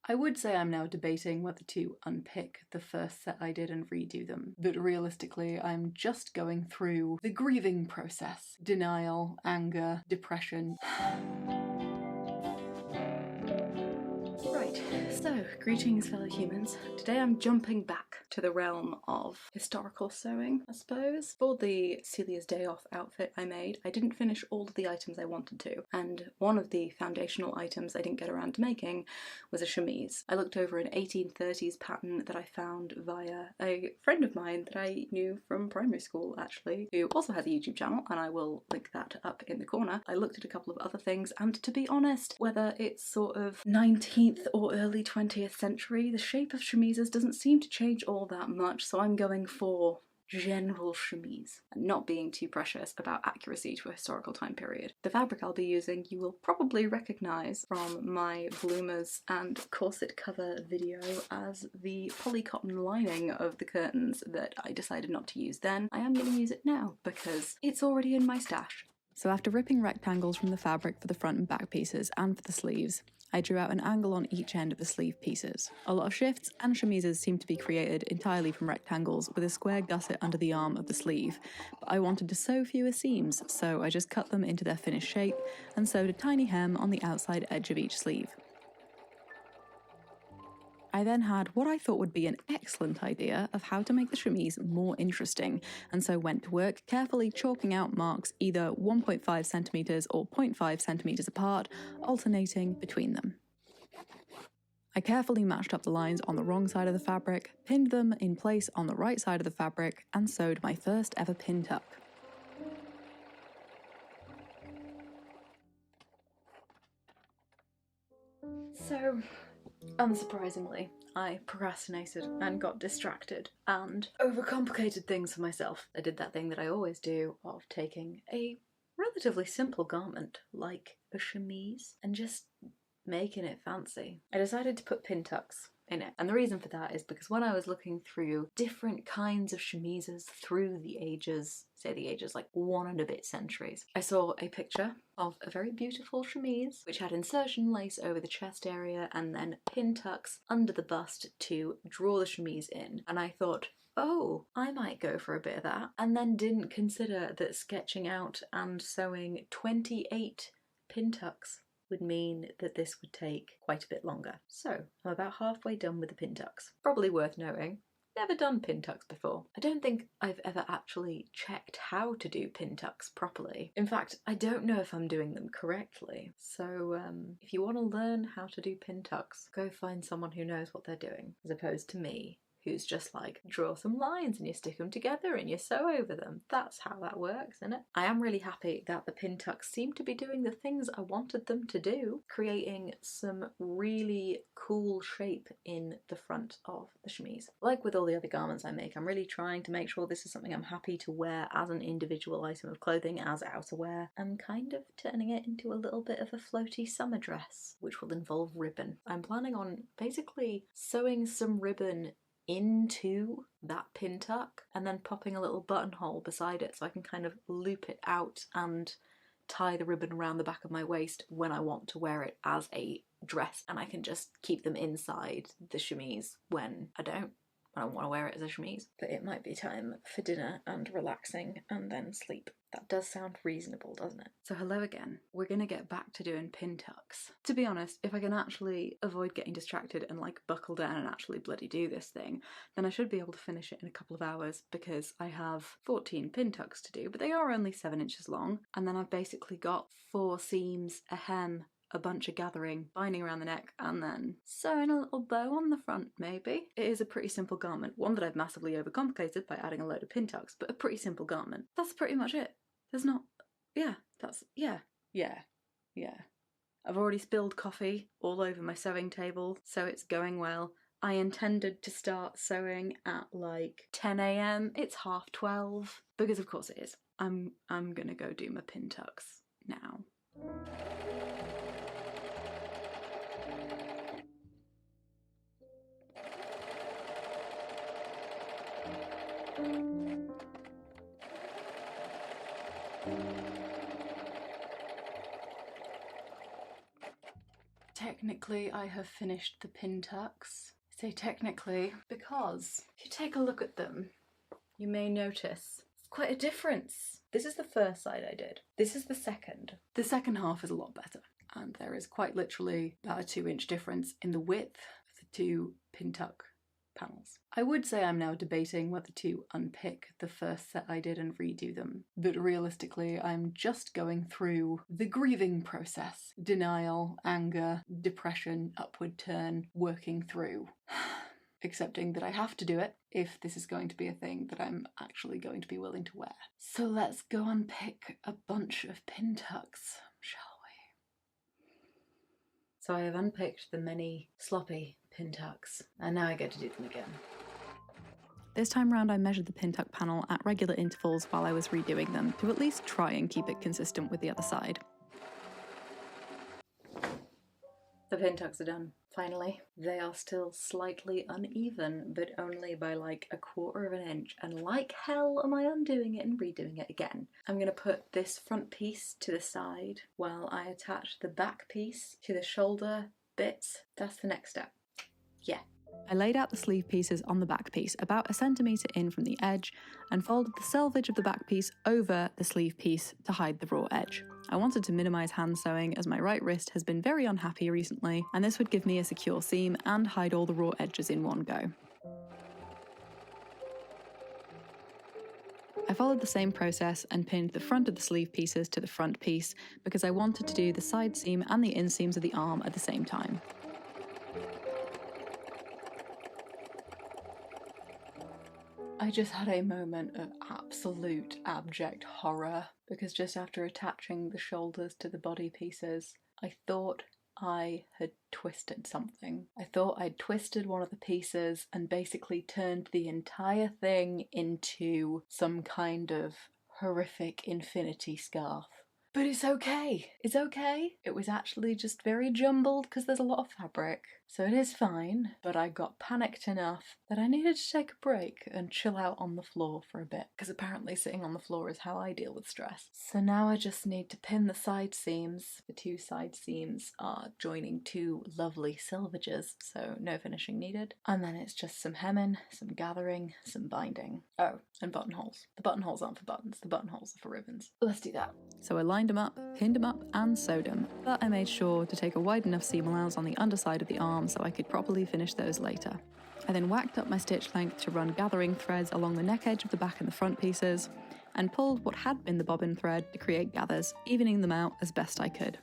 I would say I'm now debating whether to unpick the first set I did and redo them, but realistically I'm just going through the grieving process. Denial, anger, depression. Right, so greetings fellow humans. Today I'm jumping back to the realm of historical sewing, I suppose. For the Celia's Day Off outfit I made, I didn't finish all of the items I wanted to, and one of the foundational items I didn't get around to making was a chemise. I looked over an 1830s pattern that I found via a friend of mine that I knew from primary school actually, who also has a YouTube channel, and I will link that up in the corner. I looked at a couple of other things, and to be honest, whether it's sort of 19th or early 20th century, the shape of chemises doesn't seem to change all that much, so I'm going for general chemise and not being too precious about accuracy to a historical time period. The fabric I'll be using you will probably recognise from my bloomers and corset cover video as the polycotton lining of the curtains that I decided not to use then. I am going to use it now because it's already in my stash. So after ripping rectangles from the fabric for the front and back pieces and for the sleeves, I drew out an angle on each end of the sleeve pieces. A lot of shifts and chemises seem to be created entirely from rectangles with a square gusset under the arm of the sleeve, but I wanted to sew fewer seams, so I just cut them into their finished shape and sewed a tiny hem on the outside edge of each sleeve. I then had what I thought would be an excellent idea of how to make the chemise more interesting, and so went to work carefully chalking out marks either 1.5 centimeters or 0.5 centimeters apart, alternating between them. I carefully matched up the lines on the wrong side of the fabric, pinned them in place on the right side of the fabric, and sewed my first ever pin tuck. So, unsurprisingly, I procrastinated and got distracted and overcomplicated things for myself. I did that thing that I always do of taking a relatively simple garment like a chemise and just making it fancy. I decided to put pin tucks in it, and the reason for that is because when I was looking through different kinds of chemises through the ages, say the ages like 1 and a bit centuries, I saw a picture of a very beautiful chemise which had insertion lace over the chest area and then pin tucks under the bust to draw the chemise in, and I thought, oh, I might go for a bit of that, and then didn't consider that sketching out and sewing 28 pin tucks would mean that this would take quite a bit longer. So I'm about halfway done with the pin tucks. Probably worth noting, never done pin tucks before. I don't think I've ever actually checked how to do pin tucks properly. In fact, I don't know if I'm doing them correctly. So if you want to learn how to do pin tucks, go find someone who knows what they're doing, as opposed to me, who's just like, draw some lines and you stick them together and you sew over them. That's how that works, isn't it? I am really happy that the pin tucks seem to be doing the things I wanted them to do, creating some really cool shape in the front of the chemise. Like with all the other garments I make, I'm really trying to make sure this is something I'm happy to wear as an individual item of clothing, as outerwear. I'm kind of turning it into a little bit of a floaty summer dress, which will involve ribbon. I'm planning on basically sewing some ribbon into that pin tuck and then popping a little buttonhole beside it so I can kind of loop it out and tie the ribbon around the back of my waist when I want to wear it as a dress, and I can just keep them inside the chemise when I don't want to wear it as a chemise. But it might be time for dinner and relaxing and then sleep. That does sound reasonable, doesn't it? So hello again. We're gonna get back to doing pin tucks. To be honest, if I can actually avoid getting distracted and like buckle down and actually bloody do this thing, then I should be able to finish it in a couple of hours because I have 14 pin tucks to do, but they are only 7 inches long. And then I've basically got 4 seams, a hem, a bunch of gathering, binding around the neck, and then sewing a little bow on the front, maybe. It is a pretty simple garment, one that I've massively overcomplicated by adding a load of pin tucks, but a pretty simple garment. That's pretty much it. There's not, yeah. I've already spilled coffee all over my sewing table, so it's going well. I intended to start sewing at like 10 AM. It's 12:30, because of course it is. I'm gonna go do my pin tucks now. Technically, I have finished the pin tucks. I say technically because if you take a look at them, you may notice it's quite a difference. This is the first side I did. This is the second. The second half is a lot better, and there is quite literally about a 2-inch difference in the width of the two pin tuck panels. I would say I'm now debating whether to unpick the first set I did and redo them, but realistically I'm just going through the grieving process. Denial, anger, depression, upward turn, working through. Accepting that I have to do it if this is going to be a thing that I'm actually going to be willing to wear. So let's go unpick a bunch of pin tucks, shall we? So I have unpicked the many sloppy pin tucks, and now I get to do them again. This time round I measured the pin tuck panel at regular intervals while I was redoing them, to at least try and keep it consistent with the other side. The pin tucks are done, finally. They are still slightly uneven, but only by like 1/4 of an inch, and like hell am I undoing it and redoing it again. I'm gonna put this front piece to the side while I attach the back piece to the shoulder bits. That's the next step. Yeah. I laid out the sleeve pieces on the back piece about 1 centimetre in from the edge and folded the selvage of the back piece over the sleeve piece to hide the raw edge. I wanted to minimise hand sewing as my right wrist has been very unhappy recently, and this would give me a secure seam and hide all the raw edges in one go. I followed the same process and pinned the front of the sleeve pieces to the front piece because I wanted to do the side seam and the inseams of the arm at the same time. I just had a moment of absolute abject horror because just after attaching the shoulders to the body pieces, I thought I had twisted something. I thought I'd twisted one of the pieces and basically turned the entire thing into some kind of horrific infinity scarf. But it's okay. It's okay. It was actually just very jumbled because there's a lot of fabric. So it is fine, but I got panicked enough that I needed to take a break and chill out on the floor for a bit, because apparently sitting on the floor is how I deal with stress. So now I just need to pin the side seams. The two side seams are joining two lovely selvages, so no finishing needed. And then it's just some hemming, some gathering, some binding. Oh, and buttonholes. The buttonholes aren't for buttons, the buttonholes are for ribbons. Let's do that. So I lined them up, pinned them up, and sewed them, but I made sure to take a wide enough seam allowance on the underside of the arm so I could properly finish those later. I then whacked up my stitch length to run gathering threads along the neck edge of the back and the front pieces, and pulled what had been the bobbin thread to create gathers, evening them out as best I could.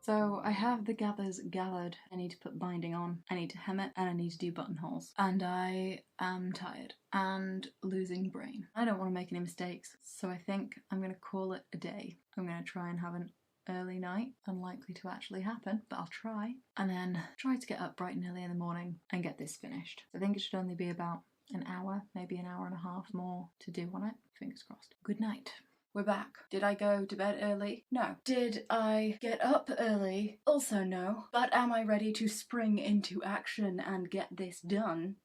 So I have the gathers gathered. I need to put binding on, I need to hem it, and I need to do buttonholes. And I am tired and losing brain. I don't want to make any mistakes, so I think I'm going to call it a day. I'm going to try and have an early night, unlikely to actually happen, but I'll try. And then try to get up bright and early in the morning and get this finished. I think it should only be about an hour, maybe an hour and a half more to do on it. Fingers crossed. Good night. We're back. Did I go to bed early? No. Did I get up early? Also no. But am I ready to spring into action and get this done?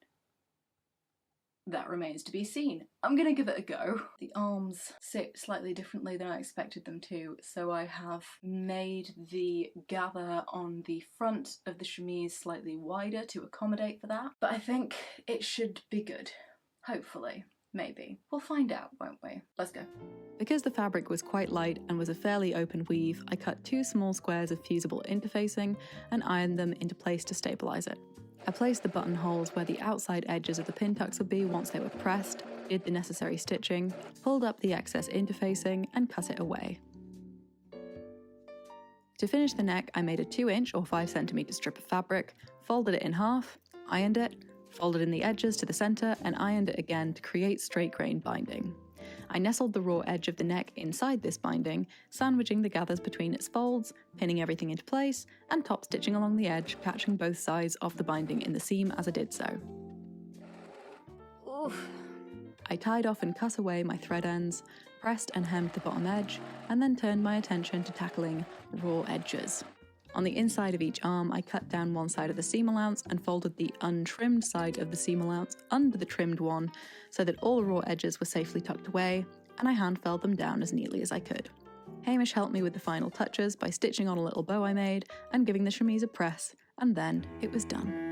That remains to be seen. I'm gonna give it a go. The arms sit slightly differently than I expected them to, so I have made the gather on the front of the chemise slightly wider to accommodate for that. But I think it should be good. Hopefully. Maybe. We'll find out, won't we? Let's go. Because the fabric was quite light and was a fairly open weave, I cut 2 small squares of fusible interfacing and ironed them into place to stabilise it. I placed the buttonholes where the outside edges of the pin tucks would be once they were pressed, did the necessary stitching, pulled up the excess interfacing and cut it away. To finish the neck, I made a 2-inch or 5 centimetre strip of fabric, folded it in half, ironed it, folded in the edges to the centre and ironed it again to create straight grain binding. I nestled the raw edge of the neck inside this binding, sandwiching the gathers between its folds, pinning everything into place, and top stitching along the edge, catching both sides of the binding in the seam as I did so. Oof. I tied off and cut away my thread ends, pressed and hemmed the bottom edge, and then turned my attention to tackling raw edges. On the inside of each arm, I cut down one side of the seam allowance and folded the untrimmed side of the seam allowance under the trimmed one so that all the raw edges were safely tucked away, and I hand felled them down as neatly as I could. Hamish helped me with the final touches by stitching on a little bow I made and giving the chemise a press, and then it was done.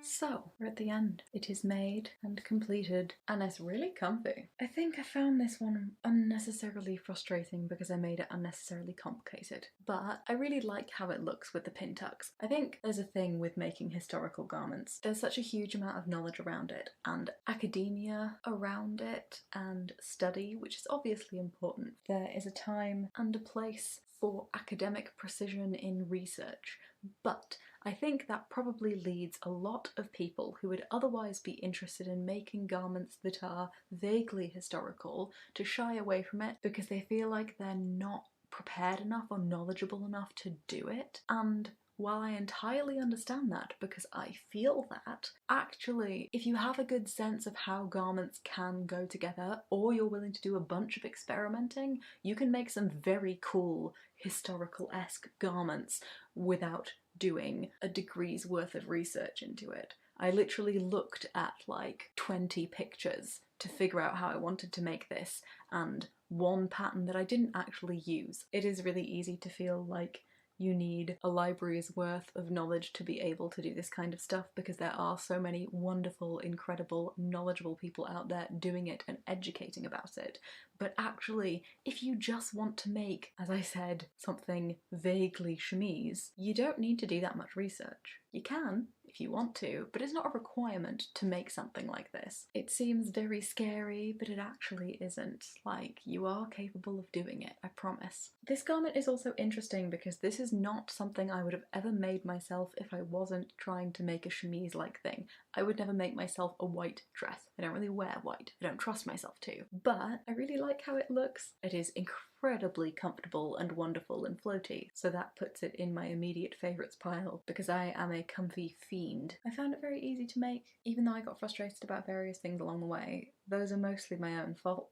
So, we're at the end. It is made and completed, and it's really comfy. I think I found this one unnecessarily frustrating because I made it unnecessarily complicated, but I really like how it looks with the pin tucks. I think there's a thing with making historical garments. There's such a huge amount of knowledge around it, and academia around it, and study, which is obviously important. There is a time and a place for academic precision in research, but I think that probably leads a lot of people who would otherwise be interested in making garments that are vaguely historical to shy away from it because they feel like they're not prepared enough or knowledgeable enough to do it. And while I entirely understand that because I feel that, actually, if you have a good sense of how garments can go together, or you're willing to do a bunch of experimenting, you can make some very cool historical-esque garments without doing a degree's worth of research into it. I literally looked at like 20 pictures to figure out how I wanted to make this, and one pattern that I didn't actually use. It is really easy to feel like you need a library's worth of knowledge to be able to do this kind of stuff because there are so many wonderful, incredible, knowledgeable people out there doing it and educating about it. But actually, if you just want to make, as I said, something vaguely chemise, you don't need to do that much research. You can, if you want to, but it's not a requirement to make something like this. It seems very scary, but it actually isn't. Like, you are capable of doing it, I promise. This garment is also interesting because this is not something I would have ever made myself if I wasn't trying to make a chemise-like thing. I would never make myself a white dress. I don't really wear white. I don't trust myself to. But I really like how it looks. It is incredibly comfortable and wonderful and floaty, so that puts it in my immediate favourites pile because I am a comfy fiend. I found it very easy to make, even though I got frustrated about various things along the way. Those are mostly my own fault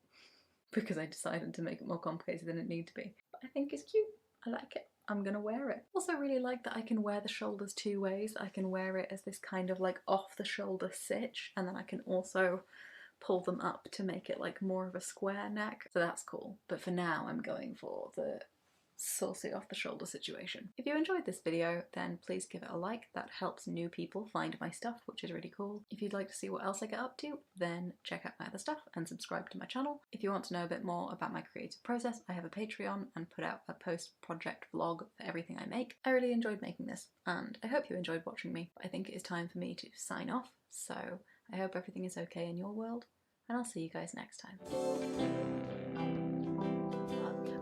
because I decided to make it more complicated than it needed to be. But I think it's cute. I like it. I'm gonna wear it. Also really like that I can wear the shoulders two ways. I can wear it as this kind of like off the shoulder stitch, and then I can also pull them up to make it like more of a square neck, so that's cool. But for now I'm going for the saucy off the shoulder situation. If you enjoyed this video, then please give it a like. That helps new people find my stuff, which is really cool. If you'd like to see what else I get up to, then check out my other stuff and subscribe to my channel. If you want to know a bit more about my creative process, I have a Patreon and put out a post-project vlog for everything I make. I really enjoyed making this, and I hope you enjoyed watching me. But I think it is time for me to sign off, so I hope everything is okay in your world, and I'll see you guys next time.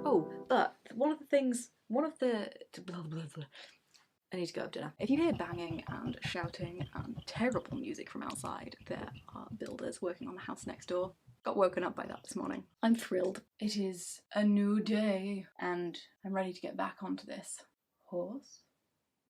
Oh, but one of the I need to go have dinner. If you hear banging and shouting and terrible music from outside, there are builders working on the house next door. Got woken up by that this morning. I'm thrilled. It is a new day and I'm ready to get back onto this horse.